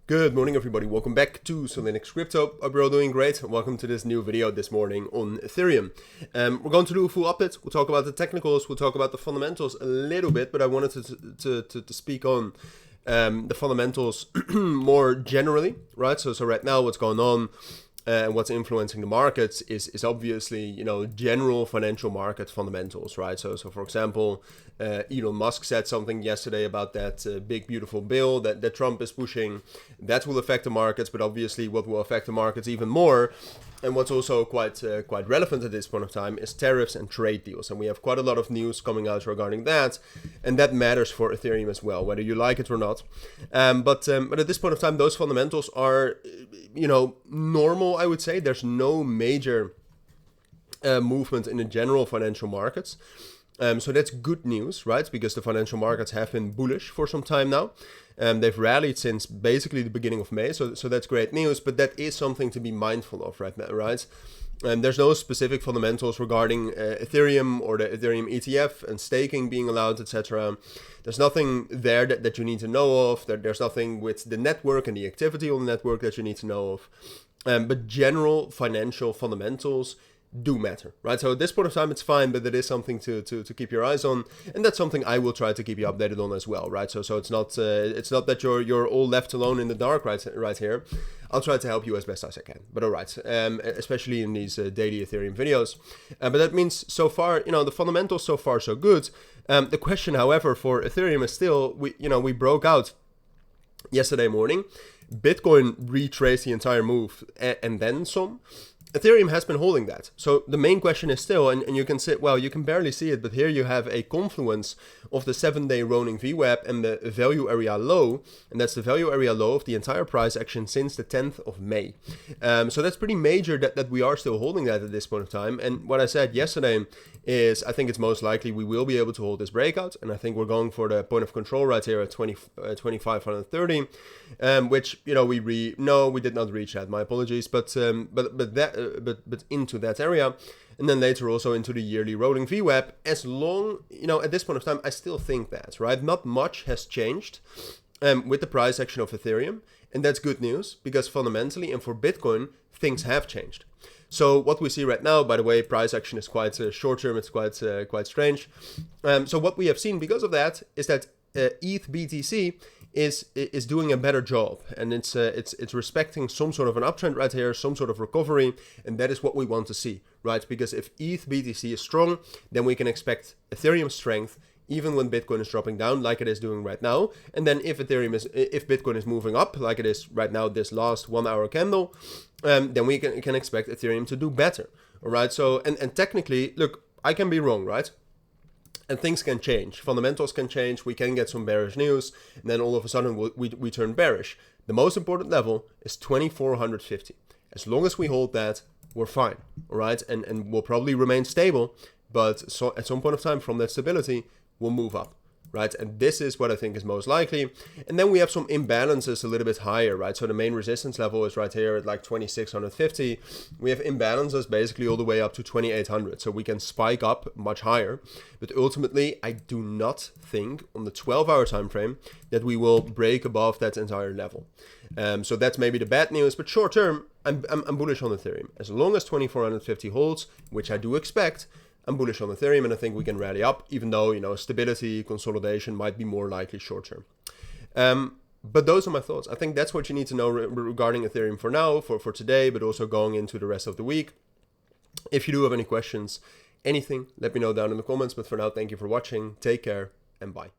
Good morning everybody, welcome back to Cilinix Crypto. Hope you're all doing great. Welcome to this new video this morning on Ethereum. We're going to do a full update. We'll talk about the technicals, we'll talk about the fundamentals a little bit, but I wanted to speak on the fundamentals more generally, right? So right now what's going on and what's influencing the markets is obviously, you know, general financial market fundamentals, right? So for example, Elon Musk said something yesterday about that big beautiful bill that Trump is pushing. That will affect the markets, but obviously what will affect the markets even more, and what's also quite relevant at this point of time, is tariffs and trade deals. And we have quite a lot of news coming out regarding that, and that matters for Ethereum as well, whether you like it or not. But at this point of time, those fundamentals are, you know, normal, I would say. There's no major movement in the general financial markets. So that's good news, right? Because the financial markets have been bullish for some time now. They've rallied since basically the beginning of May, so that's great news, but that is something to be mindful of right now, right? There's no specific fundamentals regarding Ethereum or the Ethereum ETF and staking being allowed, etc. There's nothing there that you need to know of. There's nothing with the network and the activity on the network that you need to know of. But general financial fundamentals do matter, right? So at this point of time, it's fine, but it is something to keep your eyes on, and that's something I will try to keep you updated on as well, right? So it's not that you're all left alone in the dark right here. I'll try to help you as best as I can. But all right, especially in these daily Ethereum videos. But that means so far, you know, the fundamentals so far so good. The question, however, for Ethereum is still, we broke out yesterday morning. Bitcoin retraced the entire move and then some. Ethereum has been holding that. So the main question is still, and you can say, well, you can barely see it, but here you have a confluence of the 7-day rolling VWAP and the value area low, and that's the value area low of the entire price action since the 10th of May. So that's pretty major that we are still holding that at this point of time. And what I said yesterday is I think it's most likely we will be able to hold this breakout, and I think we're going for the point of control right here at 2530, which, you know, we did not reach that, my apologies, but into that area, and then later also into the yearly rolling VWAP. As long, you know, at this point of time, I still think that, right? Not much has changed with the price action of Ethereum, and that's good news, because fundamentally and for Bitcoin, things have changed. So what we see right now, by the way, price action is quite short term, it's quite strange. So what we have seen because of that is that ETH BTC is doing a better job, and it's respecting some sort of an uptrend right here, some sort of recovery, and that is what we want to see, right? Because if ETH BTC is strong, then we can expect Ethereum strength even when Bitcoin is dropping down like it is doing right now. And then if Bitcoin is moving up like it is right now, this last 1 hour candle, then we can expect Ethereum to do better. All right. So and technically, look, I can be wrong, right? And things can change. Fundamentals can change. We can get some bearish news, and then all of a sudden we turn bearish. The most important level is 2450. As long as we hold that, we're fine. All right. And we'll probably remain stable, but so at some point of time from that stability, we'll move up, right? And this is what I think is most likely. And then we have some imbalances a little bit higher, right? So the main resistance level is right here at like 2650. We have imbalances basically all the way up to 2800. So we can spike up much higher. But ultimately, I do not think on the 12-hour time frame that we will break above that entire level. So that's maybe the bad news. But short term, I'm bullish on Ethereum. As long as 2450 holds, which I do expect, I'm bullish on Ethereum, and I think we can rally up, even though, you know, stability, consolidation might be more likely short term. But those are my thoughts. I think that's what you need to know regarding Ethereum for now, for today, but also going into the rest of the week. If you do have any questions, anything, let me know down in the comments. But for now, thank you for watching. Take care and bye.